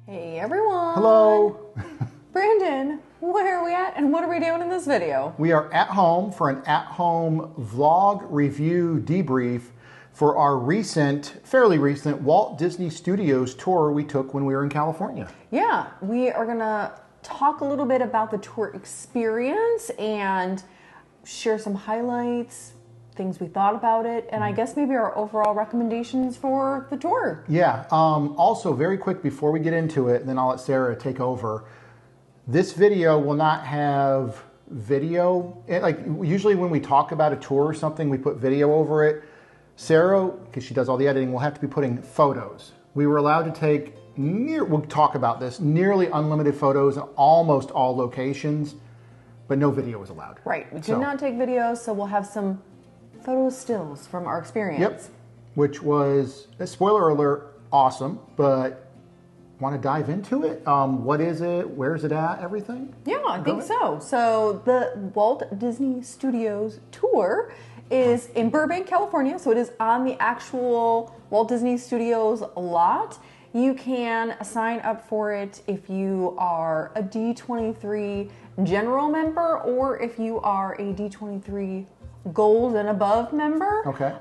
Hey everyone! Hello! Brandon, where are we at and what are we doing in this video? We are at home for an at-home vlog review debrief for our fairly recent Walt Disney Studios tour we took when we were in California. Yeah, we are gonna talk a little bit about the tour experience and share some highlights, things we thought about it, and I guess maybe our overall recommendations for the tour. Yeah, also very quick before we get into it, then I'll let Sarah take over. This video will not have video. Like usually when we talk about a tour or something, we put video over it. Sarah, because she does all the editing, will have to be putting photos. We were allowed to take, we'll talk about this, nearly unlimited photos in almost all locations, but no video was allowed. Right, we did not take videos, so we'll have some photo stills from our experience. Yep, which was, spoiler alert, awesome, but want to dive into it? What is it? Where's it at? Everything? Yeah, I think so. So the Walt Disney Studios tour is in Burbank, California. So it is on the actual Walt Disney Studios lot. You can sign up for it if you are a D23 General member or if you are a D23 Gold and above member. Okay.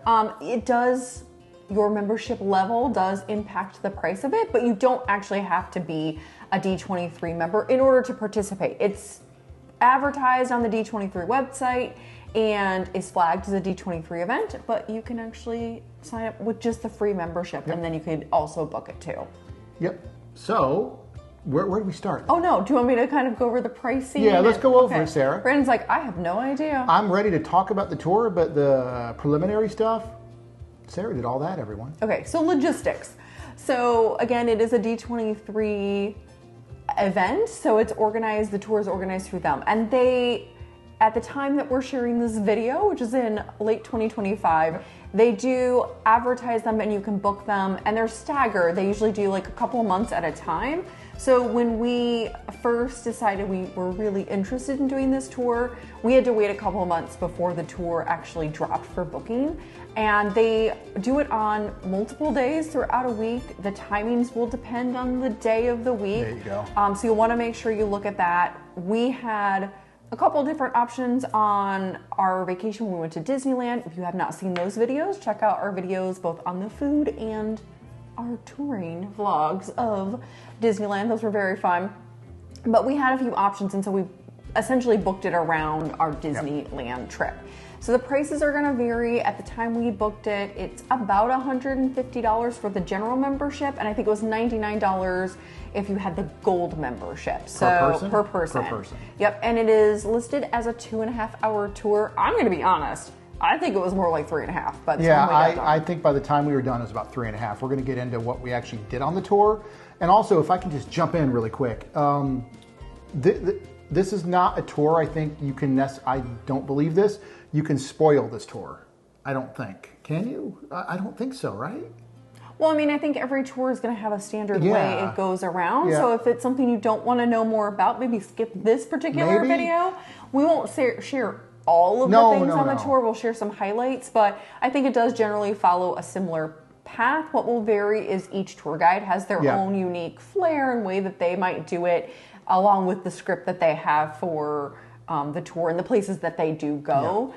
Your membership level does impact the price of it, but you don't actually have to be a D23 member in order to participate. It's advertised on the D23 website and is flagged as a D23 event, but you can actually sign up with just the free membership, and then you could also book it too. Yep. So, where do we start? Oh no, do you want me to kind of go over the pricing? Yeah, let's go over it, Sarah. Brandon's like, I have no idea. I'm ready to talk about the tour, but the preliminary stuff, Sarah did all that, everyone. Okay, so logistics. So again, it is a D23 event, so it's organized, the tour is organized through them. And they, at the time that we're sharing this video, which is in late 2025, they do advertise them and you can book them, and they're staggered. They usually do like a couple of months at a time. So when we first decided we were really interested in doing this tour, we had to wait a couple of months before the tour actually dropped for booking. And they do it on multiple days throughout a week. The timings will depend on the day of the week. There you go. So you'll want to make sure you look at that. We had a couple different options on our vacation when we went to Disneyland. If you have not seen those videos, check out our videos both on the food and our touring vlogs of Disneyland. Those were very fun. But we had a few options, and so we essentially booked it around our Disneyland trip. So the prices are going to vary. At the time we booked it, it's about $150 for the general membership, and I think it was $99 if you had the gold membership. So per person. Yep, and it is listed as a 2.5-hour tour. I'm going to be honest, I think it was more like 3.5. But yeah, I think by the time we were done, it was about 3.5. We're going to get into what we actually did on the tour, and also if I can just jump in really quick. This is not a tour I think you can, I don't believe this, you can spoil this tour. I don't think. Can you? I don't think so, right? Well, I mean, I think every tour is going to have a standard way it goes around. Yeah. So if it's something you don't want to know more about, maybe skip this particular video. We won't share all of the things on the tour. We'll share some highlights, but I think it does generally follow a similar path. What will vary is each tour guide has their own unique flair and way that they might do it, along with the script that they have for the tour and the places that they do go.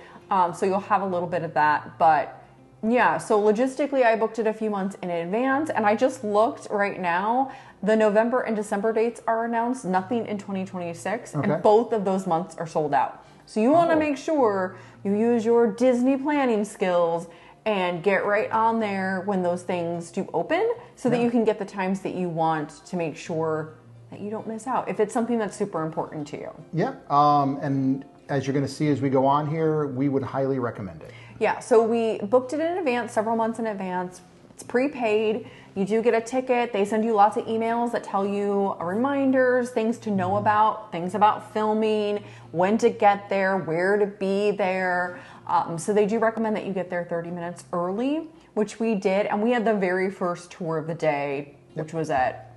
So you'll have a little bit of that. But yeah, so logistically, I booked it a few months in advance, and I just looked right now. The November and December dates are announced, nothing in 2026, and both of those months are sold out. So you want to make sure you use your Disney planning skills and get right on there when those things do open so that you can get the times that you want to make sure that you don't miss out if it's something that's super important to you. Yeah, and as you're going to see as we go on here, we would highly recommend it. Yeah, so we booked it in advance, several months in advance. It's prepaid. You do get a ticket. They send you lots of emails that tell you reminders, things to know about, things about filming, when to get there, where to be there. So they do recommend that you get there 30 minutes early, which we did. And we had the very first tour of the day, which was at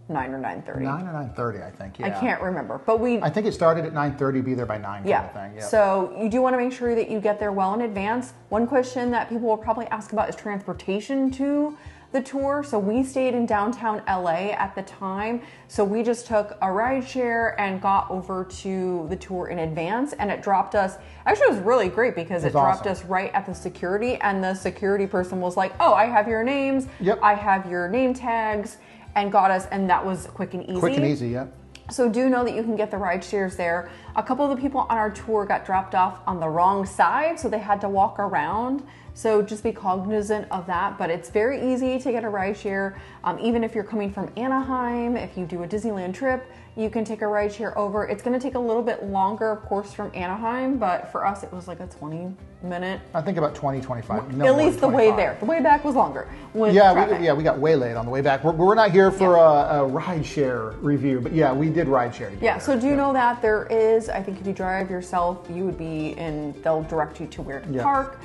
9 or 9:30. 9 or 9:30, I think, yeah. I can't remember, but I think it started at 9:30, be there by 9 kind of thing. Yeah. So you do want to make sure that you get there well in advance. One question that people will probably ask about is transportation to the tour. So we stayed in downtown LA at the time. So we just took a ride share and got over to the tour in advance, and it dropped us. Actually, it was really great because it dropped us right at the security, and the security person was like, "Oh, I have your names. Yep. I have your name tags," and got us, and that was quick and easy. Quick and easy, yeah. So do know that you can get the ride shares there. A couple of the people on our tour got dropped off on the wrong side, so they had to walk around. So just be cognizant of that, but it's very easy to get a ride share. Even if you're coming from Anaheim, if you do a Disneyland trip, you can take a ride share over. It's gonna take a little bit longer, of course, from Anaheim, but for us, it was like a 20-minute. I think about 20, 25. At least the way there. The way back was longer. We got way late on the way back. We're not here for a ride share review, but yeah, we did ride share together. Yeah, so do know that there is, I think if you drive yourself, you would be in, they'll direct you to where to park.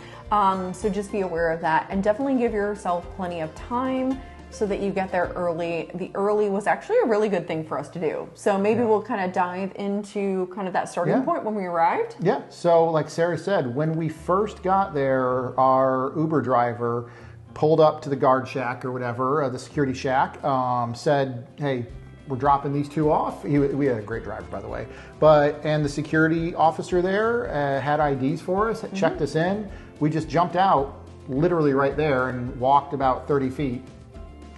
So just be aware of that, and definitely give yourself plenty of time so that you get there early. The early was actually a really good thing for us to do. So maybe we'll kind of dive into kind of that starting point when we arrived. Yeah, so like Sarah said, when we first got there, our Uber driver pulled up to the guard shack or whatever, the security shack, said, "Hey, we're dropping these two off." We had a great driver, by the way. And the security officer there had IDs for us, checked us in. We just jumped out literally right there and walked about 30 feet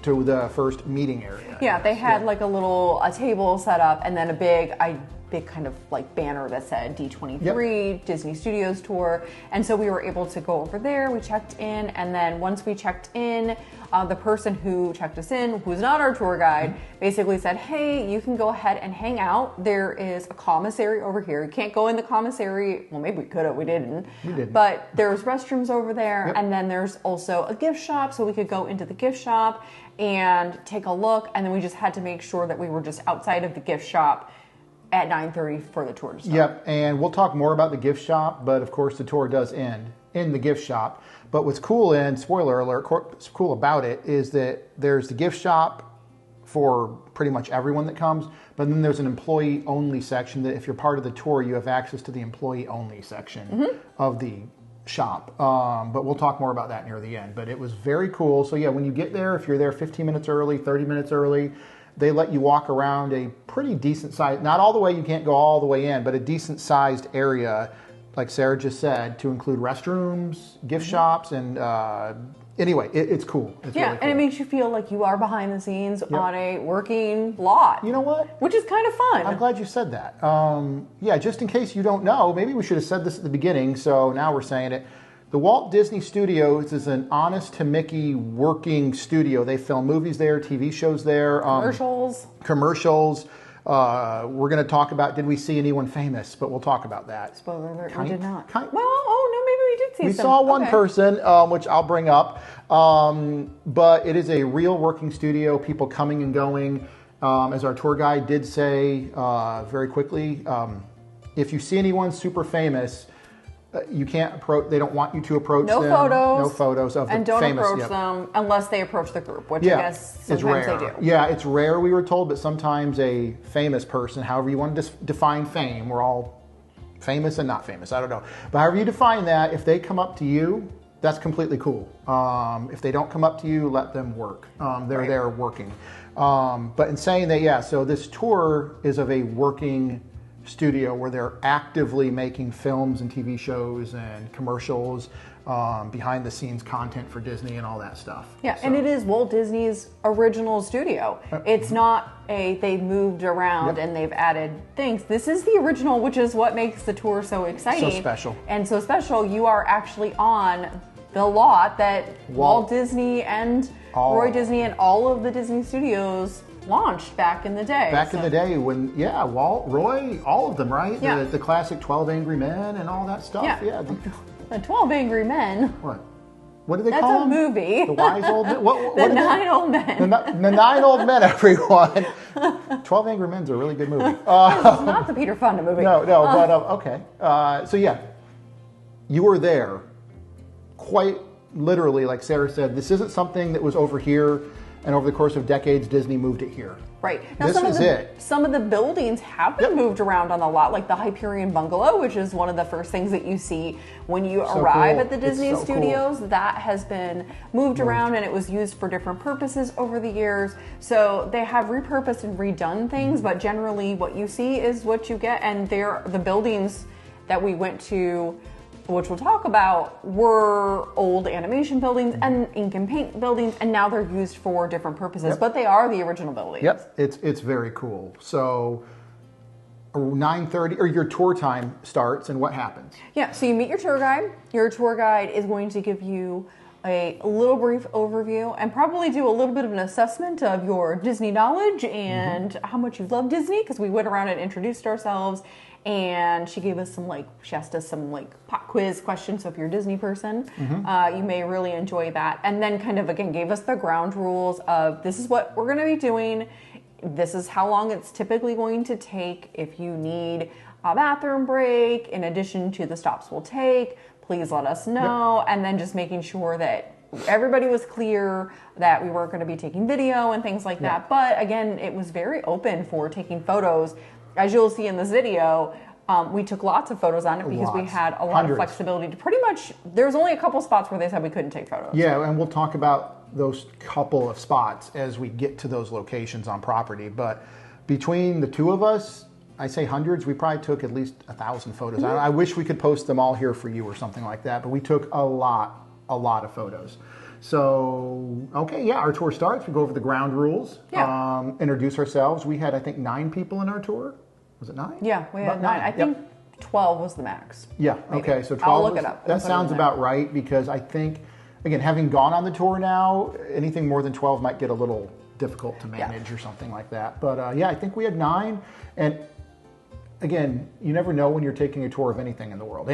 to the first meeting area. Yeah, they had like a table set up, and then a big kind of like banner that said D23 Disney Studios tour. And so we were able to go over there. We checked in, and then once we checked in, the person who checked us in, who's not our tour guide, basically said, "Hey, you can go ahead and hang out. There is a commissary over here. You can't go in the commissary." Well, maybe we could have. We didn't. But there's restrooms over there, and then there's also a gift shop, so we could go into the gift shop and take a look. And then we just had to make sure that we were just outside of the gift shop at 9:30 for the tour to start. Yep, and we'll talk more about the gift shop, but of course the tour does end in the gift shop. But what's cool, and spoiler alert, what's cool about it is that there's the gift shop for pretty much everyone that comes, but then there's an employee-only section that if you're part of the tour, you have access to the employee-only section of the shop. But we'll talk more about that near the end. But it was very cool. So yeah, when you get there, if you're there 15 minutes early, 30 minutes early, they let you walk around a pretty decent size, not all the way, you can't go all the way in, but a decent sized area, like Sarah just said, to include restrooms, gift shops, and anyway, it's cool. It's really cool. And it makes you feel like you are behind the scenes on a working lot. You know what? Which is kind of fun. I'm glad you said that. Yeah, just in case you don't know, maybe we should have said this at the beginning, so now we're saying it. The Walt Disney Studios is an honest to Mickey working studio. They film movies there, TV shows there. Commercials. We're going to talk about, did we see anyone famous? But we'll talk about that. Spoiler alert, we did not. Well, no, maybe we did see We saw one person, which I'll bring up. But it is a real working studio, people coming and going. As our tour guide did say very quickly, if you see anyone super famous, you can't approach. They don't want you to approach them. No photos of the famous. And don't approach them unless they approach the group, which I guess sometimes they do. Yeah, it's rare, we were told, but sometimes a famous person, however you want to define fame, we're all famous and not famous, I don't know. But however you define that, if they come up to you, that's completely cool. If they don't come up to you, let them work. They're there working. But in saying that, so this tour is of a working studio where they're actively making films and TV shows and commercials, behind the scenes content for Disney and all that stuff. Yeah, and it is Walt Disney's original studio. It's not they've moved around and they've added things. This is the original, which is what makes the tour so exciting. So special. And so special, you are actually on the lot that Walt Disney and Roy Disney and all of the Disney studios launched back in the day. Back in the day when, Walt, Roy, all of them, right? Yeah. The classic 12 Angry Men and all that stuff. Yeah. The 12 Angry Men. What do they call them? That's a movie. The Wise Old Men? The 9 Old Men. The 9 Old Men, everyone. 12 Angry Men's a really good movie. It's not the Peter Fonda movie. No, but okay. So you were there quite literally, like Sarah said. This isn't something that was over here and over the course of decades, Disney moved it here. Right. Now, This is it. Some of the buildings have been moved around on the lot, like the Hyperion Bungalow, which is one of the first things that you see when you arrive at the Disney Studios. Cool. That has been moved around, and it was used for different purposes over the years. So they have repurposed and redone things, but generally what you see is what you get. And the buildings that we went to, which we'll talk about, were old animation buildings and ink and paint buildings, and now they're used for different purposes, but they are the original buildings. Yep, it's very cool. So 9:30, or your tour time starts, and what happens? Yeah, so you meet your tour guide. Your tour guide is going to give you a little brief overview and probably do a little bit of an assessment of your Disney knowledge and how much you love Disney, because we went around and introduced ourselves. And she gave us she asked us some pop quiz questions. So if you're a Disney person, you may really enjoy that. And then kind of, again, gave us the ground rules of this is what we're going to be doing. This is how long it's typically going to take. If you need a bathroom break, in addition to the stops we'll take, please let us know. Yep. And then just making sure that everybody was clear that we weren't going to be taking video and things like that. But again, it was very open for taking photos. As you'll see in this video, we took lots of photos on it because we had a lot of flexibility to pretty much, there's only a couple spots where they said we couldn't take photos. Yeah, and we'll talk about those couple of spots as we get to those locations on property. But between the two of us, I say hundreds, we probably took at least 1,000 photos. I wish we could post them all here for you or something like that, but we took a lot of photos. So, okay, our tour starts. We go over the ground rules, introduce ourselves. We had, I think, 9 people in our tour. Was it 9? Yeah, we had 9. I think 12 was the max. Yeah, maybe. Okay, so 12 I'll look it up. That sounds about right, because I think, again, having gone on the tour now, anything more than 12 might get a little difficult to manage or something like that. But I think we had 9. And again, you never know when you're taking a tour of anything in the world,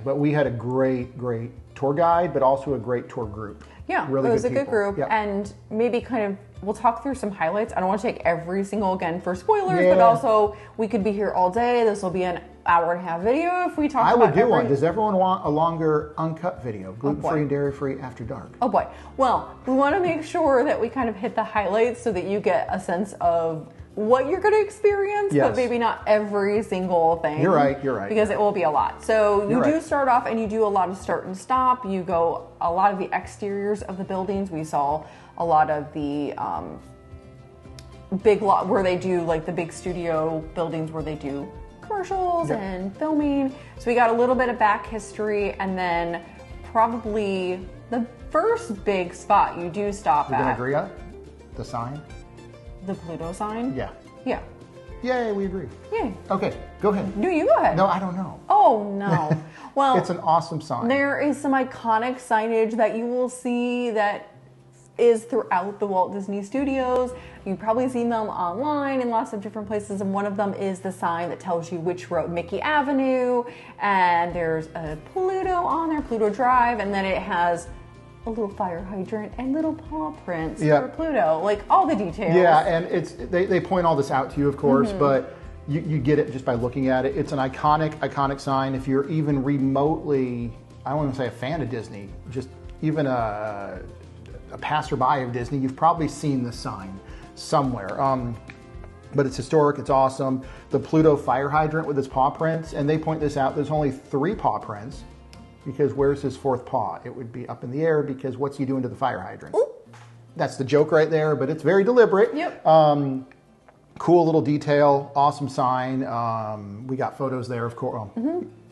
but we had a great tour guide, but also a great tour group. Yeah, really, it was a good group. Yep. And maybe we'll talk through some highlights. I don't want to take every single, again, for spoilers, but also we could be here all day. This will be an hour-and-a-half video if we talk about I would do one. Does everyone want a longer, uncut video? Gluten-free and dairy-free after dark. Oh boy. Well, we want to make sure that we kind of hit the highlights so that you get a sense of what you're going to experience, but maybe not every single thing. You're right. Because it will be a lot. So you do start off and you do a lot of start and stop. You go a lot of the exteriors of the buildings. We saw a lot of the big lot where they do the big studio buildings where they do commercials and filming. So we got a little bit of back history, and then probably the first big spot you do stop at. We're going to agree on the sign? The Pluto sign? Yeah. Yeah. Yay, we agree. Yay. Okay, go ahead. No, you go ahead. No, I don't know. Oh, no. Well, it's an awesome sign. There is some iconic signage that you will see that is throughout the Walt Disney Studios. You've probably seen them online in lots of different places, and one of them is the sign that tells you which road, Mickey Avenue, and there's a Pluto on there, Pluto Drive, and then it has a little fire hydrant and little paw prints for Pluto, all the details. Yeah, and they point all this out to you, of course, but you get it just by looking at it. It's an iconic sign. If you're even remotely, I don't want to say a fan of Disney, just even a passerby of Disney, you've probably seen this sign somewhere. But it's historic, it's awesome. The Pluto fire hydrant with its paw prints, and they point this out, there's only 3 paw prints, because where's his 4th paw? It would be up in the air, because what's he doing to the fire hydrant? Ooh. That's the joke right there, but it's very deliberate. Yep. Cool little detail, awesome sign. We got photos there, of course.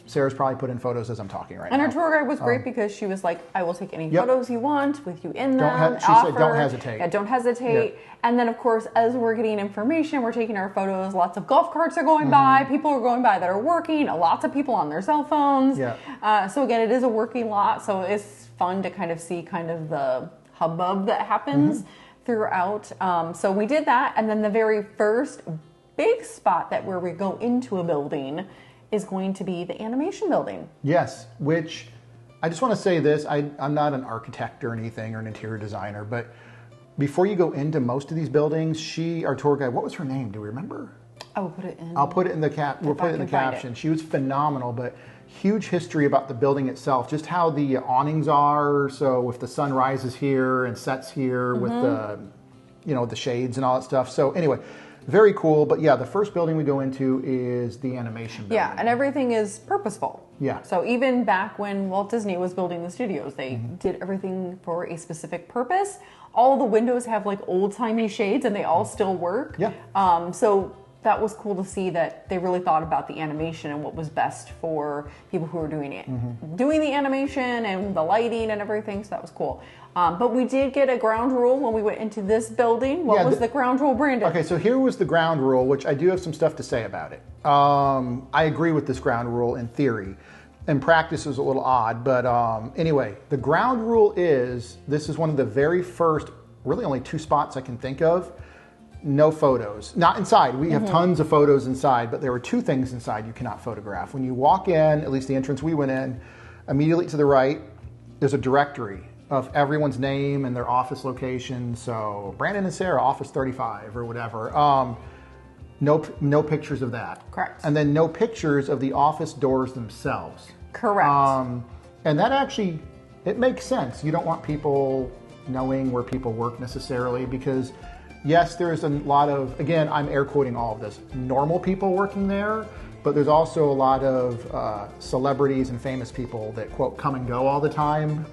Sarah's probably put in photos as I'm talking right now. And our tour guide was great because she was like, I will take any photos you want with you in them. She said, don't hesitate. Yeah, don't hesitate. Yep. And then, of course, as we're getting information, we're taking our photos. Lots of golf carts are going by. People are going by that are working. Lots of people on their cell phones. Yeah. So, again, it is a working lot. So it's fun to kind of see kind of the hubbub that happens throughout. So we did that. And then the very first big spot where we go into a building is going to be the animation building. Yes, which I just want to say this. I'm not an architect or anything or an interior designer, but before you go into most of these buildings, our tour guide, what was her name? Do we remember? I'll put it in. We'll put it in the caption. She was phenomenal, but huge history about the building itself, just how the awnings are. So if the sun rises here and sets here with the you know, the shades and all that stuff. So anyway, very cool. But yeah, the first building we go into is the animation building. Yeah, and everything is purposeful. Yeah. So even back when Walt Disney was building the studios, they did everything for a specific purpose. All the windows have like old-timey shades and they all still work. Yeah. So that was cool to see that they really thought about the animation and what was best for people who were doing it. Doing the animation and the lighting and everything, so that was cool. But we did get a ground rule when we went into this building. What was the ground rule, Brandon? Okay, so here was the ground rule, which I do have some stuff to say about it. I agree with this ground rule in theory. In practice, it was a little odd, but anyway, the ground rule is, this is one of the very first, really only 2 spots I can think of, no photos. Not inside. We have tons of photos inside, but there were 2 things inside you cannot photograph. When you walk in, at least the entrance we went in, immediately to the right, there's a directory of everyone's name and their office location. So Brandon and Sarah, office 35 or whatever. No pictures of that. Correct. And then no pictures of the office doors themselves. Correct. And that actually, it makes sense. You don't want people knowing where people work necessarily, because yes, there's a lot of, again, I'm air quoting all of this, normal people working there, but there's also a lot of celebrities and famous people that, quote, come and go all the time.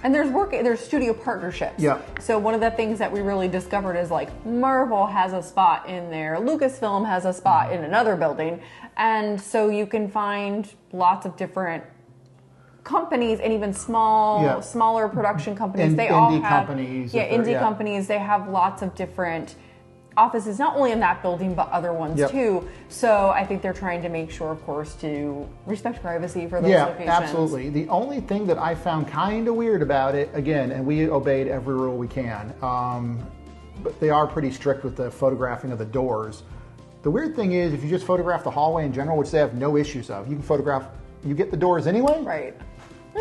And there's studio partnerships. Yeah. So one of the things that we really discovered is like Marvel has a spot in there, Lucasfilm has a spot in another building, and so you can find lots of different companies and even smaller production companies. They all have companies. Indie companies. They have lots of different offices, not only in that building, but other ones too. So I think they're trying to make sure, of course, to respect privacy for those locations. Yeah, absolutely. The only thing that I found kind of weird about it, again, and we obeyed every rule we can, but they are pretty strict with the photographing of the doors. The weird thing is, if you just photograph the hallway in general, which they have no issues of, you can photograph, you get the doors anyway. Right.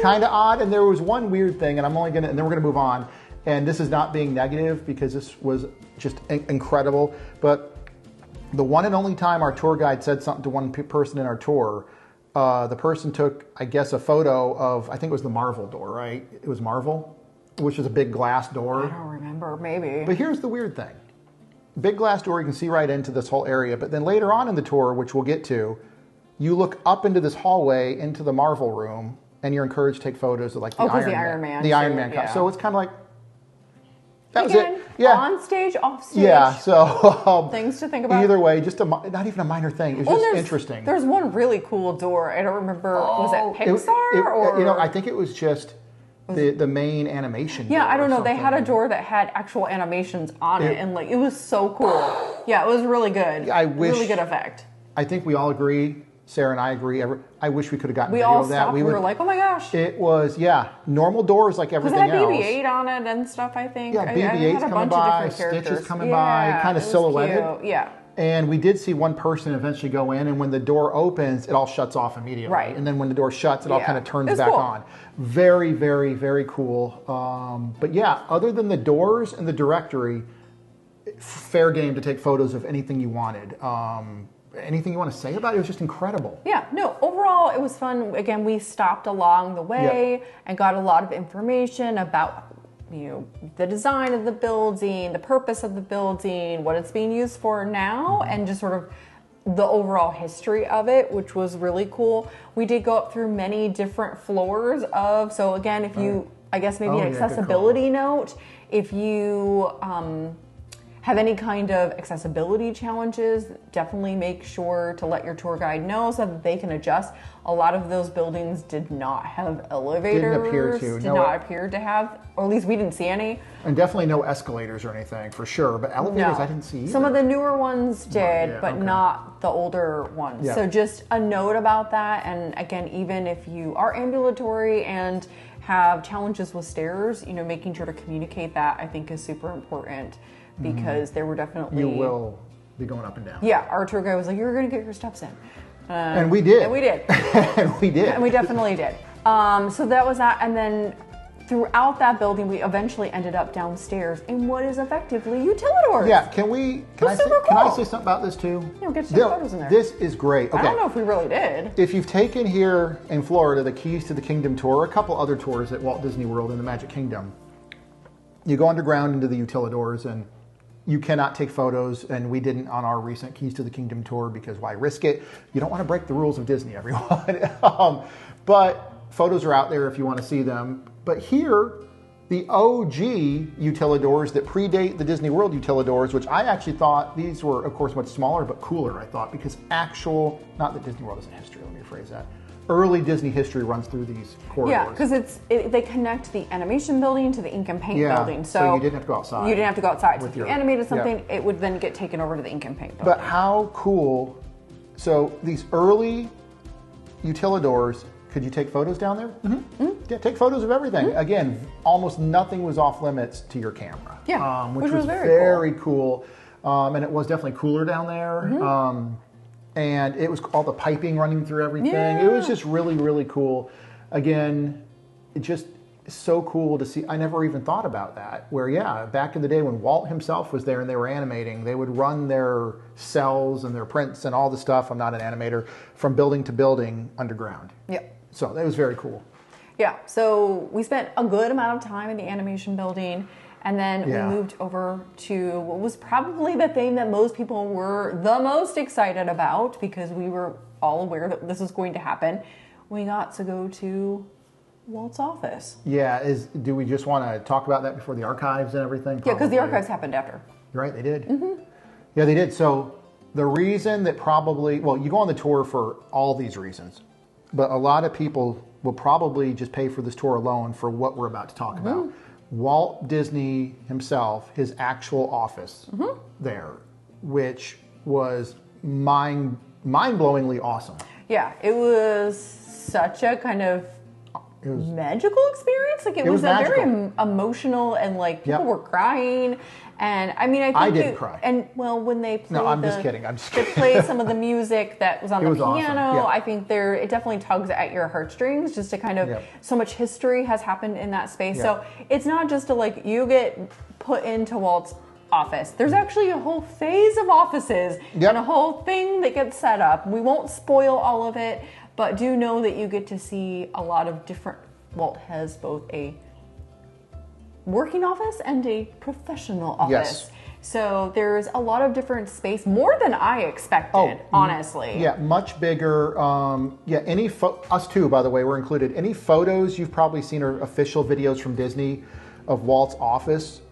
Kind of odd. And there was one weird thing, and and then we're going to move on. And this is not being negative, because this was just incredible. But the one and only time our tour guide said something to one person in our tour, the person took, I guess, a photo of, I think it was the Marvel door, right? It was Marvel, which is a big glass door. I don't remember, maybe. But here's the weird thing. Big glass door, you can see right into this whole area. But then later on in the tour, which we'll get to, you look up into this hallway, into the Marvel room, and you're encouraged to take photos of like the Iron Man. The Iron Man. Yeah. So it's kind of like, that was it. Yeah. On stage, off stage. Yeah, so things to think about. Either way, just not even a minor thing. It was just interesting. There's one really cool door. I don't remember. Was it Pixar or? You know, I think it was just the main animation. Yeah, I don't know. They had a door that had actual animations on it, and like it was so cool. Yeah, it was really good. Really good effect. I think we all agree. Sarah and I agree. I wish we could have gotten video of that. We all stopped. We were like, oh my gosh. It was, normal doors like everything else. Because it had BB-8 on it and stuff, I think. Yeah, BB-8's coming by, Stitch's coming by, kind of silhouetted. Cute. Yeah. And we did see one person eventually go in, and when the door opens, it all shuts off immediately. Right. And then when the door shuts, it all kind of turns back on. Very, very, very cool. But yeah, other than the doors and the directory, fair game to take photos of anything you wanted. Anything you want to say about it? It was just incredible. Yeah, no, overall it was fun. Again, we stopped along the way and got a lot of information about, the design of the building, the purpose of the building, what it's being used for now, and just sort of the overall history of it, which was really cool. We did go up through many different floors so again, if you, I guess maybe an accessibility note, if you have any kind of accessibility challenges, definitely make sure to let your tour guide know so that they can adjust. A lot of those buildings did not have elevators. Did not appear to have, or at least we didn't see any. And definitely no escalators or anything, for sure. But elevators, I didn't see either. Some of the newer ones did, but not the older ones. Yeah. So just a note about that. And again, even if you are ambulatory and have challenges with stairs, making sure to communicate that, I think, is super important. Because there were definitely... You will be going up and down. Yeah, our tour guide was like, you're going to get your steps in. And we did. And we did. And we did. And we definitely did. So that was that. And then throughout that building, we eventually ended up downstairs in what is effectively utilidors. Yeah, can I say something about this too? Yeah, get some photos in there. This is great. Okay. I don't know if we really did. If you've taken here in Florida the Keys to the Kingdom tour, a couple other tours at Walt Disney World in the Magic Kingdom, you go underground into the utilidors, and You cannot take photos, and we didn't on our recent Keys to the Kingdom tour because why risk it? You don't want to break the rules of Disney, everyone. But photos are out there if you want to see them. But here, the OG utilidors that predate the Disney World utilidors, which I actually thought these were, of course, much smaller, but cooler, I thought, because not that Disney World isn't history, let me rephrase that. Early Disney history runs through these corridors. Yeah, because they connect the animation building to the ink and paint building. So you didn't have to go outside. You didn't have to go outside. So if you animated something, it would then get taken over to the ink and paint building. But how cool. So these early utilidors, could you take photos down there? Mm-hmm. Mm-hmm. Yeah, take photos of everything. Mm-hmm. Again, almost nothing was off limits to your camera. Yeah, which was very cool. And it was definitely cooler down there. Mm-hmm. And it was all the piping running through everything. Yeah. It was just really, really cool. Again, it just so cool to see. I never even thought about that. Where, back in the day when Walt himself was there and they were animating, they would run their cells and their prints and all the stuff, I'm not an animator, from building to building underground. Yeah. So that was very cool. Yeah, so we spent a good amount of time in the animation building. And then we moved over to what was probably the thing that most people were the most excited about because we were all aware that this was going to happen. We got to go to Walt's office. Yeah, do we just want to talk about that before the archives and everything? Probably. Yeah, because the archives happened after. You're right, they did. Mm-hmm. Yeah, they did. So the reason that you go on the tour for all these reasons, but a lot of people will probably just pay for this tour alone for what we're about to talk about. Walt Disney himself, his actual office there, which was mind-blowingly awesome. Yeah, it was such a kind of magical experience. Like it was a very emotional, and like people were crying. And I mean, I didn't cry. And well, when they played I'm just kidding. They played some of the music that was on the piano. Awesome. Yeah. I think it definitely tugs at your heartstrings just to kind of so much history has happened in that space. So it's not just you get put into Walt's office. There's actually a whole phase of offices and a whole thing that gets set up. We won't spoil all of it, but do know that you get to see a lot of different. Walt has both a working office and a professional office. Yes. So there's a lot of different space, more than I expected, honestly. Yeah, much bigger. Us too, by the way, we're included. Any photos you've probably seen or official videos from Disney of Walt's office,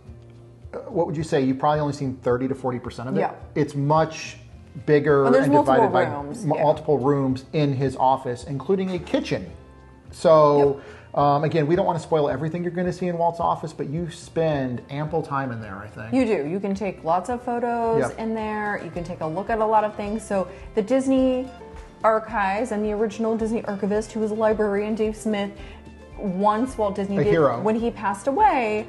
what would you say? You've probably only seen 30 to 40% of it? Yeah. It's much bigger and divided by multiple rooms in his office, including a kitchen. So... again, we don't want to spoil everything you're going to see in Walt's office, but you spend ample time in there, I think. You do. You can take lots of photos in there. You can take a look at a lot of things. So the Disney archives and the original Disney archivist, who was a librarian, Dave Smith, once Walt Disney when he passed away,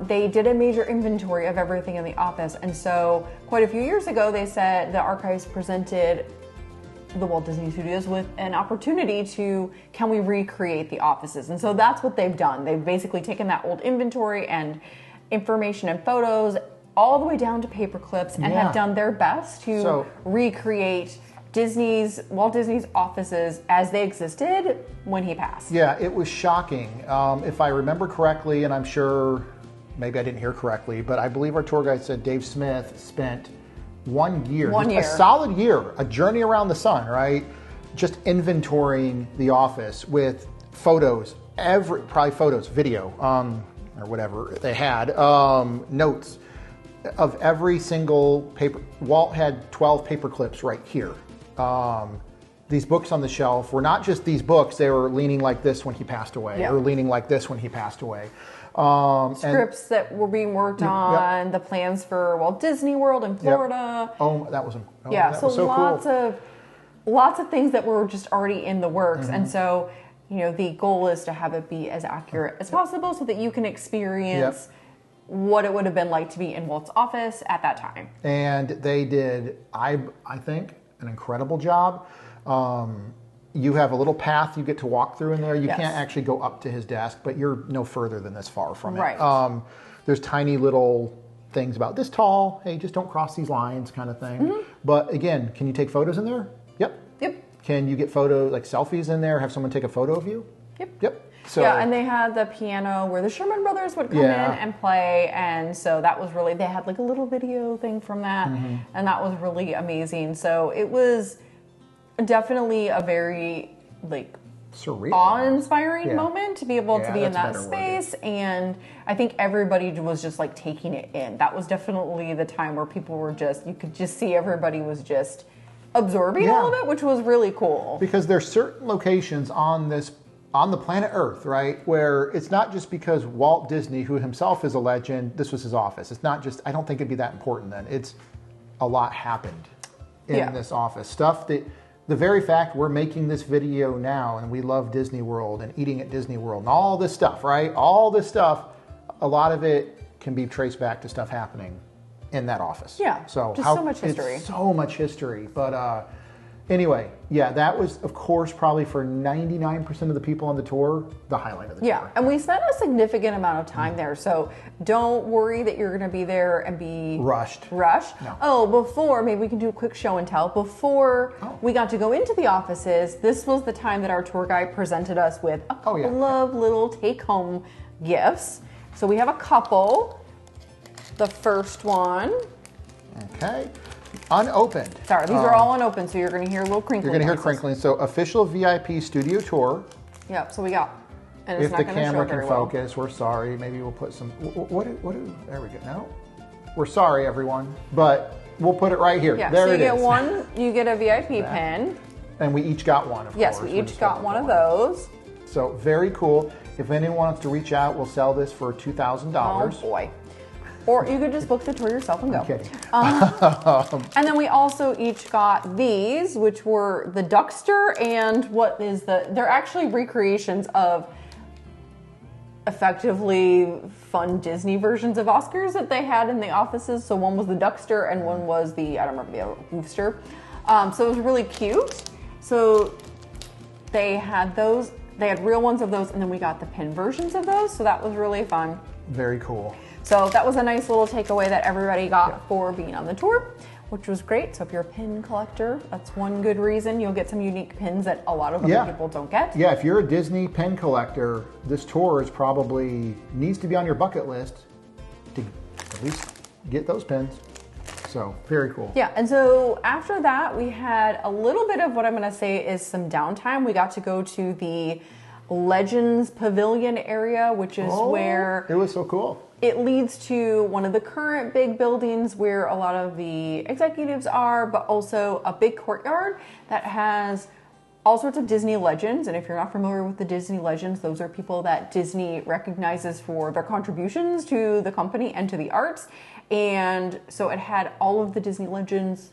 they did a major inventory of everything in the office. And so quite a few years ago, they said the archives presented the Walt Disney Studios with an opportunity can we recreate the offices? And so that's what they've done. They've basically taken that old inventory and information and photos all the way down to paper clips and have done their best to recreate Walt Disney's offices as they existed when he passed. Yeah, it was shocking. If I remember correctly, and I'm sure maybe I didn't hear correctly, but I believe our tour guide said Dave Smith spent 1 year, a solid year, a journey around the sun, right? Just inventorying the office with photos, probably photos, video, or whatever they had, notes of every single paper. Walt had 12 paper clips right here. These books on the shelf were not just these books, they were leaning like this when he passed away, or leaning like this when he passed away. Scripts that were being worked on, the plans for Walt Disney World in Florida. Oh, that was lots of things that were just already in the works. And so, the goal is to have it be as accurate as possible so that you can experience what it would have been like to be in Walt's office at that time. And they did, I think, an incredible job. You have a little path you get to walk through in there. You can't actually go up to his desk, but you're no further than this far from it. Right. There's tiny little things about this tall, hey, just don't cross these lines kind of thing. But again, can you take photos in there? Yep. Yep. Can you get photos, like selfies in there, have someone take a photo of you? Yep. So, yeah, and they had the piano where the Sherman Brothers would come in and play, and so that was really, they had like a little video thing from that, and that was really amazing. So it was definitely a very like surreal, awe-inspiring moment to be able to be in that space, and I think everybody was just like taking it in. That was definitely the time where people were just, you could just see everybody was just absorbing all of it, which was really cool. Because there's certain locations on the planet Earth, right, where it's not just because Walt Disney, who himself is a legend, this was his office. It's not just, I don't think it'd be that important then. It's a lot happened in this office. Stuff that, the very fact we're making this video now and we love Disney World and eating at Disney World and all this stuff, right? All this stuff, a lot of it can be traced back to stuff happening in that office. Yeah, so just so much history. It's so much history. But anyway, yeah, that was, of course, probably for 99% of the people on the tour, the highlight of the tour. Yeah, and we spent a significant amount of time there, so don't worry that you're going to be there and be rushed. No. Oh, before, maybe we can do a quick show and tell. Before we got to go into the offices, this was the time that our tour guide presented us with a couple of little take-home gifts. So we have a couple. The first one. Okay. Unopened. Sorry, these are all unopened, so you're going to hear a little crinkling. You're going to hear crinkling. So, official VIP studio tour. Yep, so we got, and it's if not the going to show camera very can well. focus, we're sorry. Maybe we'll put some, there we go. No, we're sorry, everyone, but we'll put it right here. Yeah, there so it you is. get one, you get a VIP pin. And we each got one, of course. Yes, we each got one of those. So, very cool. If anyone wants to reach out, we'll sell this for $2,000. Oh, boy. Or you could just book the tour yourself and go. I'm kidding. And then we also each got these, which were the Duckster and what is they're actually recreations of effectively fun Disney versions of Oscars that they had in the offices. So one was the Duckster and one was the, I don't remember the other, Woofster. So it was really cute. So they had those, they had real ones of those, and then we got the pin versions of those. So that was really fun. Very cool. So that was a nice little takeaway that everybody got for being on the tour, which was great. So if you're a pin collector, that's one good reason. You'll get some unique pins that a lot of other people don't get. Yeah, if you're a Disney pin collector, this tour is probably needs to be on your bucket list to at least get those pins. So very cool. Yeah, and so after that, we had a little bit of what I'm going to say is some downtime. We got to go to the Legends Pavilion area, which is where it was so cool. It leads to one of the current big buildings where a lot of the executives are, but also a big courtyard that has all sorts of Disney legends. And if you're not familiar with the Disney legends, those are people that Disney recognizes for their contributions to the company and to the arts. And so it had all of the Disney legends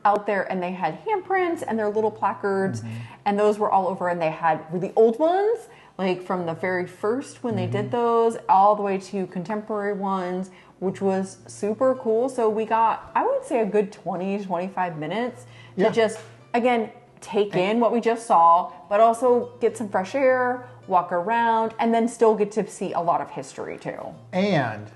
out there, and they had handprints and their little placards, and those were all over, and they had really old ones, like from the very first when they did those, all the way to contemporary ones, which was super cool. So we got, I would say, a good 20, 25 minutes to just, again, take in what we just saw, but also get some fresh air, walk around, and then still get to see a lot of history too. And,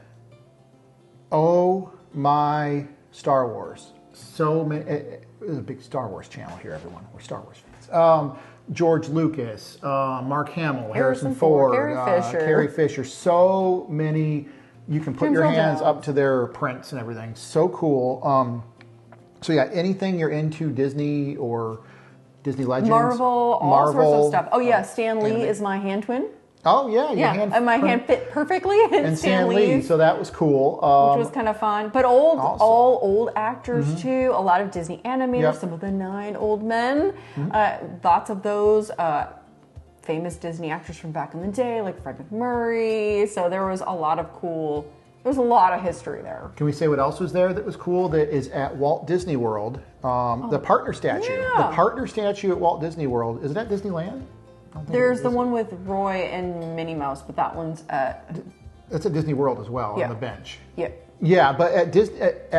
oh my Star Wars. So many, it's a big Star Wars channel here, everyone. We're Star Wars fans. George Lucas, Mark Hamill, Harrison Ford, Carrie Fisher. So many, you can put your hands up to their prints and everything. So cool. So yeah, anything you're into Disney or Disney Legends. Marvel, all sorts of stuff. Oh yeah, Stan Lee is my hand twin. Oh yeah, and my hand fit perfectly in Stan Lee. So that was cool, which was kind of fun. But all old actors too. A lot of Disney animators. Some of the 9 old men. Lots of those famous Disney actors from back in the day, like Fred MacMurray. So there was a lot of cool. There's a lot of history there. Can we say what else was there that was cool? That is at Walt Disney World. The partner statue. Yeah. The partner statue at Walt Disney World. Is it at Disneyland? There's the one with Roy and Minnie Mouse, but that one's at... That's at Disney World as well, on the bench. Yeah. Yeah, but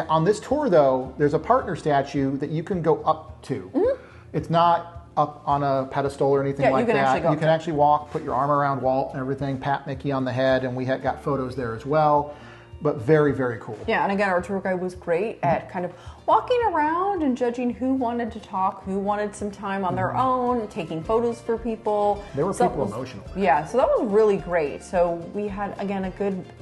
on this tour, though, there's a partner statue that you can go up to. It's not up on a pedestal or anything like that. You can actually walk, put your arm around Walt and everything, pat Mickey on the head, and we had got photos there as well. But very, very cool. Yeah, and again, our tour guide was great at kind of walking around and judging who wanted to talk, who wanted some time on their own, taking photos for people. There were people emotional. Yeah, so that was really great. So we had, again, a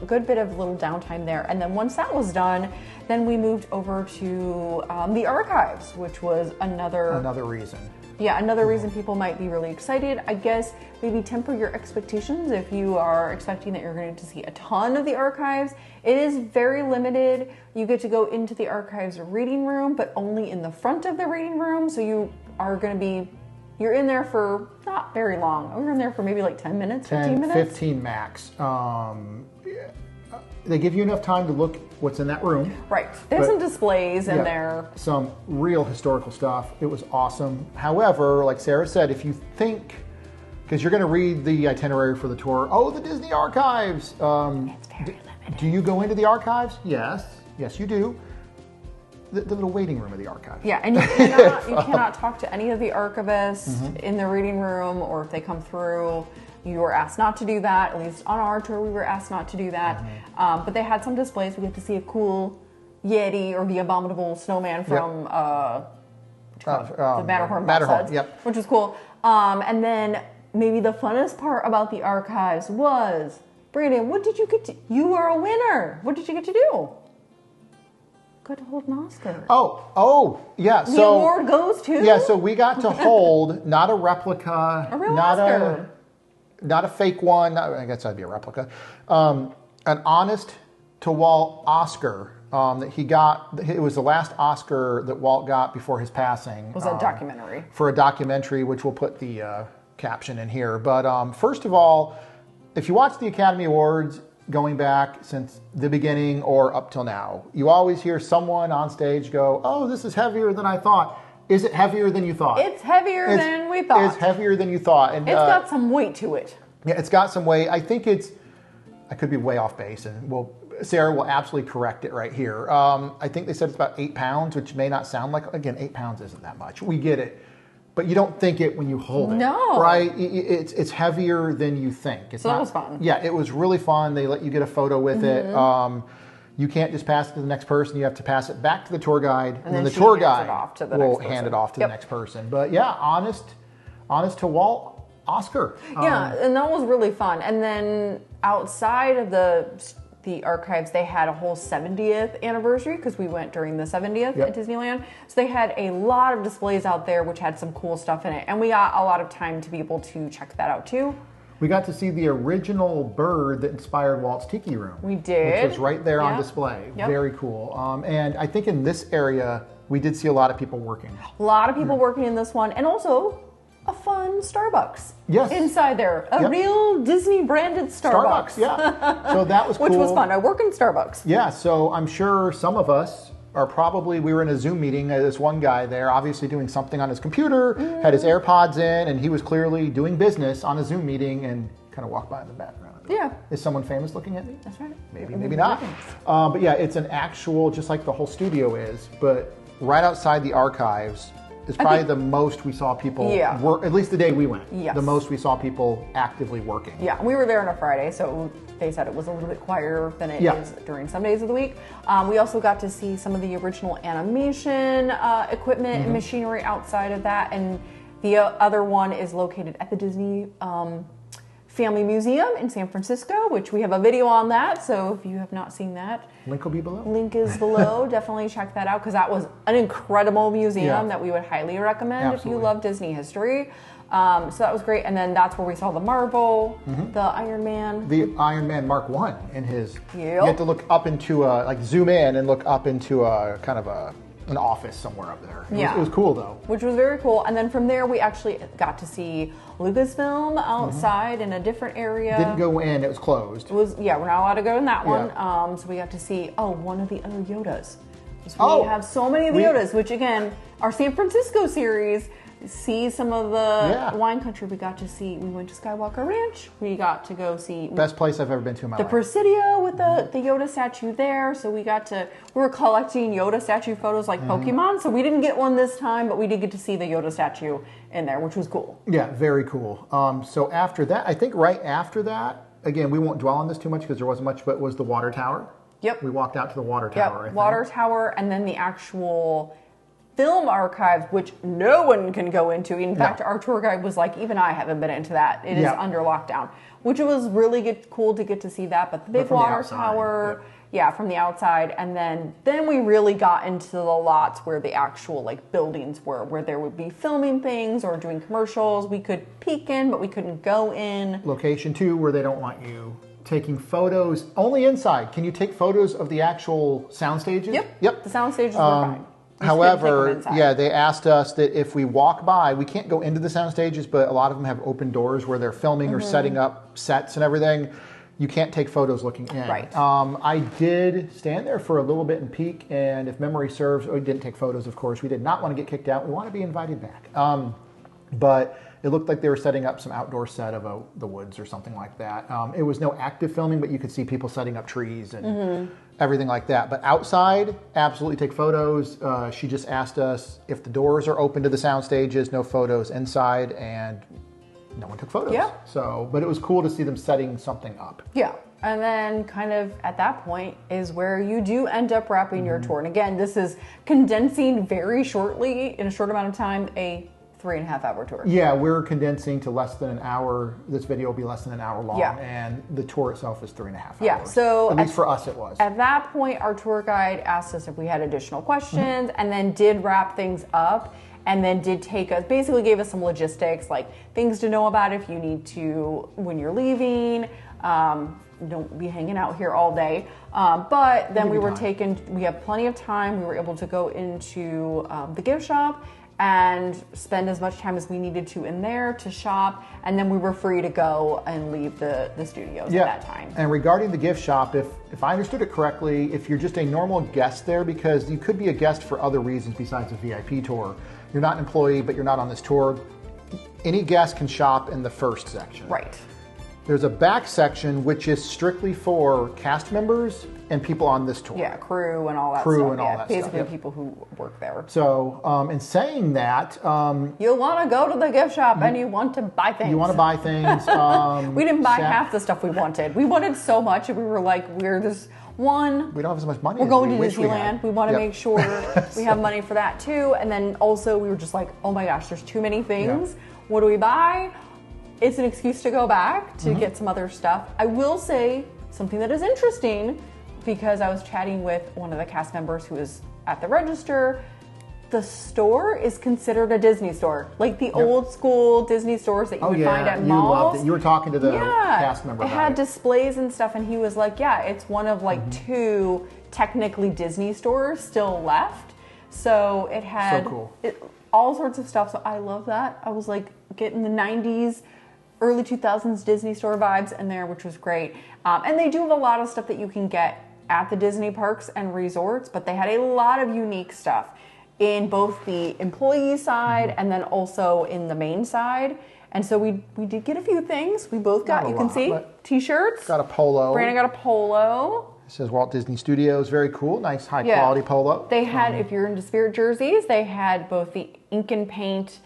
good bit of little downtime there. And then once that was done, then we moved over to the archives, which was another reason. Yeah, another reason people might be really excited. I guess maybe temper your expectations if you are expecting that you're going to see a ton of the archives. It is very limited. You get to go into the archives reading room, but only in the front of the reading room. So you are going to be, you're in there for not very long. We're in there for maybe like 10 minutes, 15 minutes? 15 max. They give you enough time to look what's in that room. Right. There's some displays in there. Some real historical stuff. It was awesome. However, like Sarah said, if you think, because you're going to read the itinerary for the tour, the Disney archives. It's very limited. Do you go into the archives? Yes. Yes, you do. The little waiting room of the archives. Yeah, and you cannot talk to any of the archivists in the reading room, or if they come through. You were asked not to do that. At least on our tour, we were asked not to do that. But they had some displays. We get to see a cool Yeti or the abominable snowman from the Matterhorn, which was cool. And then maybe the funnest part about the archives was, Brandon, what did you get to? You were a winner. What did you get to do? Got to hold an Oscar. Yeah. The award goes to? Yeah, so we got to hold not a replica, a real Oscar. Not a fake one. I guess that'd be a replica. An honest to Walt Oscar that he got. It was the last Oscar that Walt got before his passing. Was a documentary. For a documentary, which we'll put the caption in here. But first of all, if you watch the Academy Awards going back since the beginning or up till now, you always hear someone on stage go, "Oh, this is heavier than I thought." Is it heavier than you thought? It's heavier than we thought. It's heavier than you thought. And it's got some weight to it. Yeah, it's got some weight. I think I could be way off base, and Sarah will absolutely correct it right here. I think they said it's about 8 pounds, which may not sound like, again, 8 pounds isn't that much. We get it. But you don't think it when you hold it. No. Right? It's heavier than you think. That was fun. Yeah, it was really fun. They let you get a photo with it. You can't just pass it to the next person. You have to pass it back to the tour guide, and then the tour guide will hand it off to the next person. But yeah, honest to Walt Oscar. Yeah, and that was really fun. And then outside of the archives, they had a whole 70th anniversary because we went during the 70th at Disneyland. So they had a lot of displays out there which had some cool stuff in it. And we got a lot of time to be able to check that out too. We got to see the original bird that inspired Walt's Tiki Room. We did. Which was right there on display. Very cool. And I think in this area, we did see a lot of people working. A lot of people working in this one. And also a fun Starbucks. Yes. Inside there. A real Disney branded Starbucks. So that was cool. Which was fun. I work in Starbucks. Yeah, so I'm sure some of us are probably, we were in a Zoom meeting, this one guy there, obviously doing something on his computer, had his AirPods in, and he was clearly doing business on a Zoom meeting and kind of walked by in the background. Yeah. Is someone famous looking at me? That's right. Maybe not. But yeah, it's an actual, just like the whole studio is, but right outside the archives is probably the most we saw people work, at least the day we went. Yes. The most we saw people actively working. Yeah, we were there on a Friday, so they said it was a little bit quieter than it is during some days of the week. We also got to see some of the original animation equipment and machinery outside of that, and the other one is located at the Disney Family Museum in San Francisco, which we have a video on that, so if you have not seen that, link will be below. Link is below. Definitely check that out because that was an incredible museum that we would highly recommend if you love Disney history. So that was great, and then that's where we saw the marble, the Iron Man. The Iron Man Mark 1 in his. You had to look up into zoom in and look up into a kind of an office somewhere up there. It was cool though. Which was very cool. And then from there we actually got to see Lucasfilm outside in a different area. Didn't go in, it was closed. We're not allowed to go in that one. So we got to see, one of the other Yodas. We have so many of the Yodas, which again, our San Francisco series, see some of the wine country we got to see. We went to Skywalker Ranch. We got to go see best place I've ever been to in my life. The Presidio with the Yoda statue there. So we were collecting Yoda statue photos like Pokemon. So we didn't get one this time, but we did get to see the Yoda statue in there, which was cool. Yeah, very cool. So after that, I think right after that, again, we won't dwell on this too much because there wasn't much, but was the water tower. Yep. We walked out to the water tower. Yep. Water tower, and then the actual film archives, which no one can go into. In fact, our tour guide was like, even I haven't been into that. It is under lockdown, which was really cool to get to see that. But the big water tower, from the outside. And then we really got into the lots where the actual like buildings were, where there would be filming things or doing commercials. We could peek in, but we couldn't go in. Location 2, where they don't want you taking photos only inside. Can you take photos of the actual sound stages? Yep. The sound stages were fine. However, they asked us that if we walk by, we can't go into the sound stages, but a lot of them have open doors where they're filming or setting up sets and everything. You can't take photos looking in. Right. I did stand there for a little bit and peek, and if memory serves, we didn't take photos, of course. We did not want to get kicked out. We want to be invited back. But it looked like they were setting up some outdoor set of the woods or something like that. It was no active filming, but you could see people setting up trees and everything like that. But outside, absolutely take photos. She just asked us if the doors are open to the sound stages, no photos inside, and no one took photos. Yeah. So, but it was cool to see them setting something up. Yeah. And then kind of at that point is where you do end up wrapping your tour. And again, this is condensing very shortly, in a short amount of time, a 3.5-hour tour. Yeah, we're condensing to less than an hour. This video will be less than an hour long, and the tour itself is 3.5 hours. Yeah, so at least for us it was. At that point, our tour guide asked us if we had additional questions, and then did wrap things up, and then did take us, basically gave us some logistics, like things to know about if you need to, when you're leaving. Don't be hanging out here all day. But then we have plenty of time. We were able to go into the gift shop and spend as much time as we needed to in there to shop, and then we were free to go and leave the studios at that time. And regarding the gift shop, if I understood it correctly, if you're just a normal guest there, because you could be a guest for other reasons besides a VIP tour, you're not an employee, but you're not on this tour, any guest can shop in the first section. Right. There's a back section which is strictly for cast members and people on this tour. Yeah, crew and all that stuff. Basically stuff. People who work there. So, in saying that... you'll want to go to the gift shop and you want to buy things. You want to buy things. We didn't buy half the stuff we wanted. We wanted so much, and we were like, we're this one... We don't have as much money We're as going to we wish Disneyland. We want to make sure we have money for that too. And then also we were just like, oh my gosh, there's too many things. What do we buy? It's an excuse to go back to get some other stuff. I will say something that is interesting, because I was chatting with one of the cast members who was at the register. The store is considered a Disney store, like the old school Disney stores that you would find at malls. You loved it. You were talking to the cast member about it. It had displays and stuff, and he was like, it's one of like 2 technically Disney stores still left. So it had all sorts of stuff. So I love that. I was like getting the 90s, early 2000s Disney store vibes in there, which was great. And they do have a lot of stuff that you can get at the Disney parks and resorts, but they had a lot of unique stuff in both the employee side and then also in the main side. And so we did get a few things. We both got, you can see, t-shirts. Got a polo. Brandon got a polo. It says Walt Disney Studios. Very cool. Nice high quality polo. They had, if you're into Spirit jerseys, they had both the ink and paint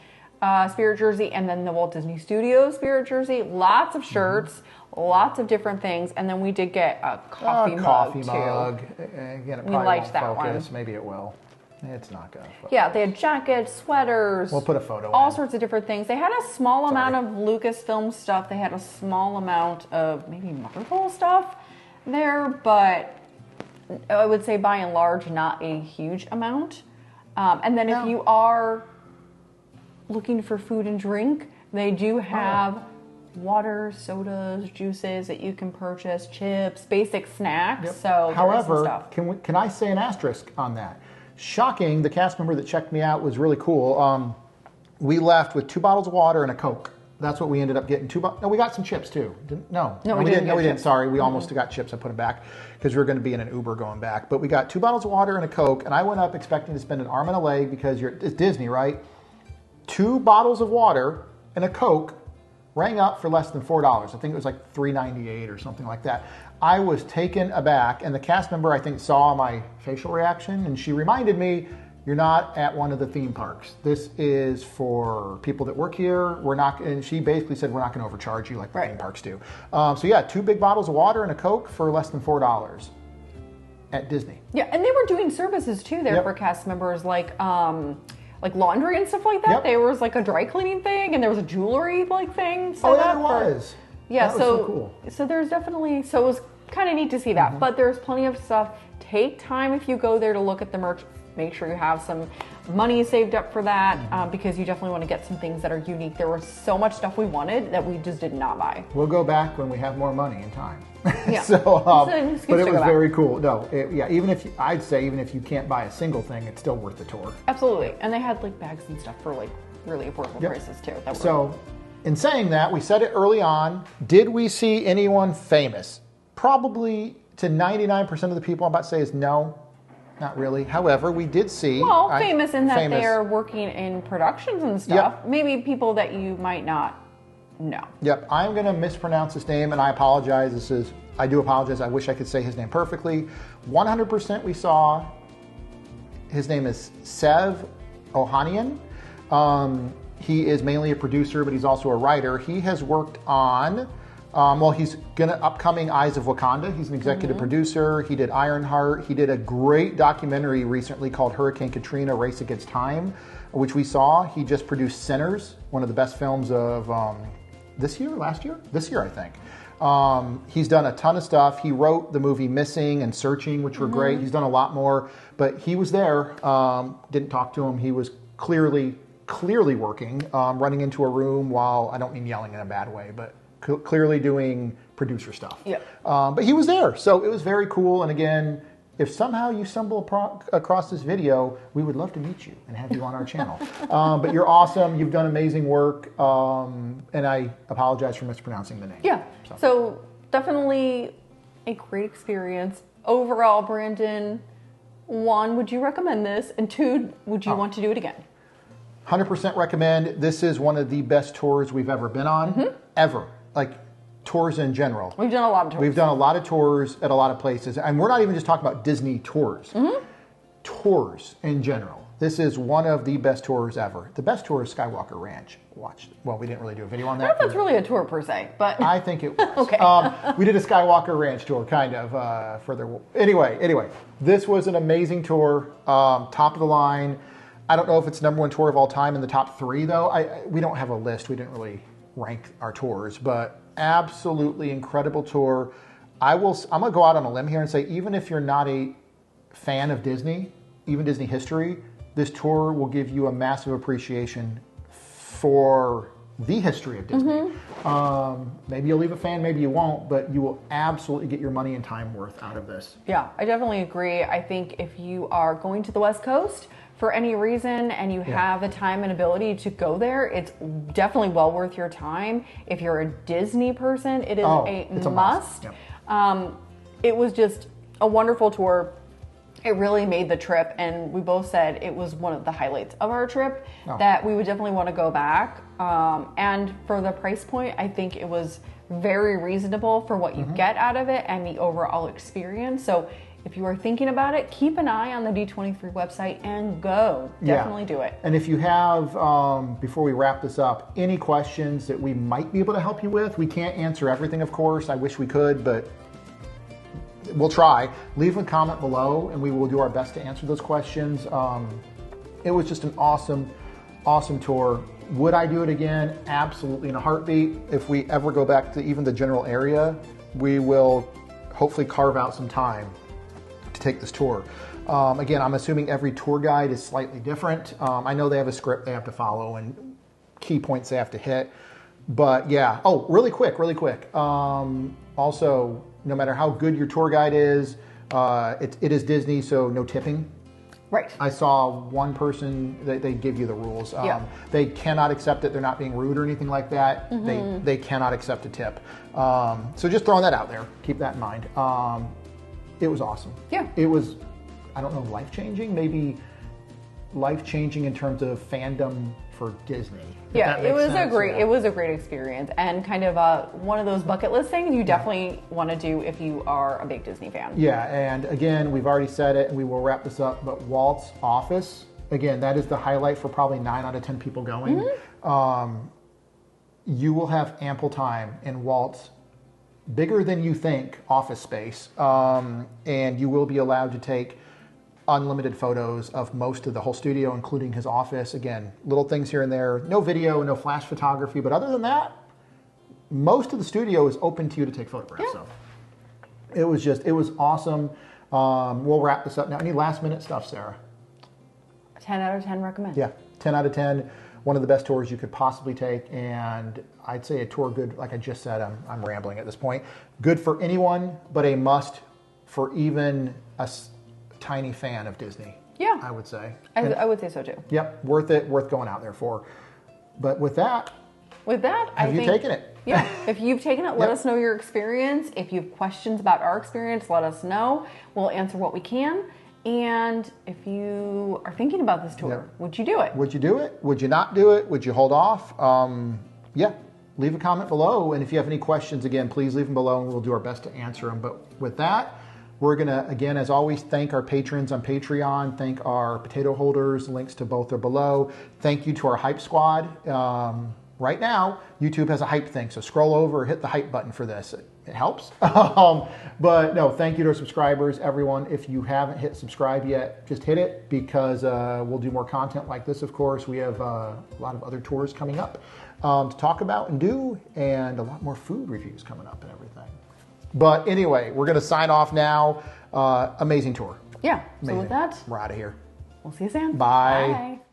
Spirit jersey and then the Walt Disney Studios Spirit jersey. Lots of shirts, lots of different things. And then we did get a coffee mug too. Again, it probably liked that focus. one. Maybe it will. It's not going to focus. Yeah, they had jackets, sweaters. We'll put a photo all sorts of different things. They had a small amount of Lucasfilm stuff. They had a small amount of maybe Marvel stuff there, but I would say by and large, not a huge amount. And then if you are looking for food and drink, they do have water, sodas, juices that you can purchase, chips, basic snacks. So however, can I say an asterisk on that? Shocking, the cast member that checked me out was really cool. We left with 2 bottles of water and a Coke. That's what we ended up getting. No, we got some chips too. No, we didn't. Sorry, we almost got chips. I put them back because we were going to be in an Uber going back. But we got 2 bottles of water and a Coke, and I went up expecting to spend an arm and a leg because it's Disney, right? 2 bottles of water and a Coke rang up for less than $4. I think it was like $3.98 or something like that. I was taken aback, and the cast member, I think, saw my facial reaction, and she reminded me, you're not at one of the theme parks. This is for people that work here. We're not, and she basically said, we're not going to overcharge you like the theme parks do. So yeah, 2 big bottles of water and a Coke for less than $4. at Disney. Yeah, and they were doing services too there for cast members, like laundry and stuff like that. There was like a dry cleaning thing, and there was a jewelry thing set up. There was. Yeah, that was so cool. So there's definitely, so it was kind of neat to see that. But there's plenty of stuff. Take time if you go there to look at the merch. Make sure you have some money saved up for that, because you definitely want to get some things that are unique. There was so much stuff we wanted that we just did not buy. We'll go back when we have more money and time. Yeah. But it was very cool. No, I'd say even if you can't buy a single thing, it's still worth the tour. Absolutely. And they had like bags and stuff for like really affordable prices too. In saying that, we said it early on, did we see anyone famous? Probably to 99% of the people I'm about to say is no. Not really. However, we did see... Well, famous in that they're working in productions and stuff. Yep. Maybe people that you might not know. Yep. I'm going to mispronounce his name, and I apologize. I do apologize. I wish I could say his name perfectly. 100% we saw... His name is Sev Ohanian. He is mainly a producer, but he's also a writer. He has worked on... he's upcoming Eyes of Wakanda. He's an executive producer. He did Ironheart. He did a great documentary recently called Hurricane Katrina: Race Against Time, which we saw. He just produced Sinners, one of the best films of this year, last year? This year, I think. He's done a ton of stuff. He wrote the movie Missing and Searching, which were great. He's done a lot more, but he was there. Didn't talk to him. He was clearly working, running into a room while, I don't mean yelling in a bad way, but clearly doing producer stuff. Yeah. But he was there, so it was very cool. And again, if somehow you stumble across this video, we would love to meet you and have you on our channel. But you're awesome. You've done amazing work. And I apologize for mispronouncing the name. Yeah. So definitely a great experience. Overall, Brandon, 1, would you recommend this? And 2, would you want to do it again? 100% recommend. This is one of the best tours we've ever been on. Ever. Like tours in general. We've done a lot of tours. We've done a lot of tours at a lot of places. And we're not even just talking about Disney tours. Tours in general. This is one of the best tours ever. The best tour is Skywalker Ranch. Well, we didn't really do a video on that. I don't know if that's really a tour per se, but... I think it was. Okay. We did a Skywalker Ranch tour, kind of, further... Anyway, this was an amazing tour. Top of the line. I don't know if it's #1 tour of all time in the top 3, though. We don't have a list. We didn't really rank our tours, but absolutely incredible tour. I'm going to go out on a limb here and say, even if you're not a fan of Disney, even Disney history, this tour will give you a massive appreciation for the history of Disney. Maybe you'll leave a fan, maybe you won't, but you will absolutely get your money and time worth out of this. Yeah, I definitely agree. I think if you are going to the West Coast for any reason and you have the time and ability to go there, it's definitely well worth your time. If you're a Disney person, it is a must. Yep. It was just a wonderful tour. It really made the trip, and we both said it was one of the highlights of our trip, that we would definitely want to go back. And for the price point, I think it was very reasonable for what you get out of it and the overall experience. So if you are thinking about it, keep an eye on the D23 website and go. Definitely do it. And if you have, before we wrap this up, any questions that we might be able to help you with, we can't answer everything, of course. I wish we could, but we'll try. Leave a comment below, and we will do our best to answer those questions. It was just an awesome tour. Would I do it again? Absolutely, in a heartbeat. If we ever go back to even the general area, we will hopefully carve out some time to take this tour. Again, I'm assuming every tour guide is slightly different. I know they have a script they have to follow and key points they have to hit. But yeah. Oh, really quick. Also, no matter how good your tour guide is, it is Disney, so no tipping. Right. I saw one person, they give you the rules. They cannot accept it. They're not being rude or anything like that. They cannot accept a tip. So just throwing that out there. Keep that in mind. It was awesome. Yeah. It was, I don't know, life-changing? Maybe life-changing in terms of fandom for Disney. Yeah, it was a great experience, and kind of one of those bucket list things you definitely want to do if you are a big Disney fan. Yeah, and again, we've already said it, and we will wrap this up, but Walt's office, again, that is the highlight for probably 9 out of 10 people going. You will have ample time in Walt's bigger than you think office space, and you will be allowed to take unlimited photos of most of the whole studio, including his office. Again, little things here and there, no video, no flash photography, but other than that, most of the studio is open to you to take photographs. Yeah. So it was awesome. We'll wrap this up now. Any last minute stuff, Sarah? 10 out of 10 recommend. Yeah, 10 out of 10. One of the best tours you could possibly take, and I'd say a tour good, like I just said, I'm rambling at this point, good for anyone, but a must for even a tiny fan of Disney. Yeah. I would say. I would say so too. Yep, worth it, worth going out there for. But with that, have you taken it? Yeah, if you've taken it, let us know your experience. If you have questions about our experience, let us know. We'll answer what we can. And if you are thinking about this tour, would you do it? Would you do it? Would you not do it? Would you hold off? Yeah, leave a comment below. And if you have any questions, again, please leave them below and we'll do our best to answer them. But with that, we're going to, again, as always, thank our patrons on Patreon. Thank our potato holders. Links to both are below. Thank you to our Hype Squad. Right now, YouTube has a hype thing, so scroll over, hit the hype button for this. It helps. But no, thank you to our subscribers, everyone. If you haven't hit subscribe yet, just hit it because we'll do more content like this, of course. We have a lot of other tours coming up to talk about and do, and a lot more food reviews coming up and everything. But anyway, we're going to sign off now. Amazing tour. Yeah. Amazing. So with that, we're out of here. We'll see you soon. Bye. Bye.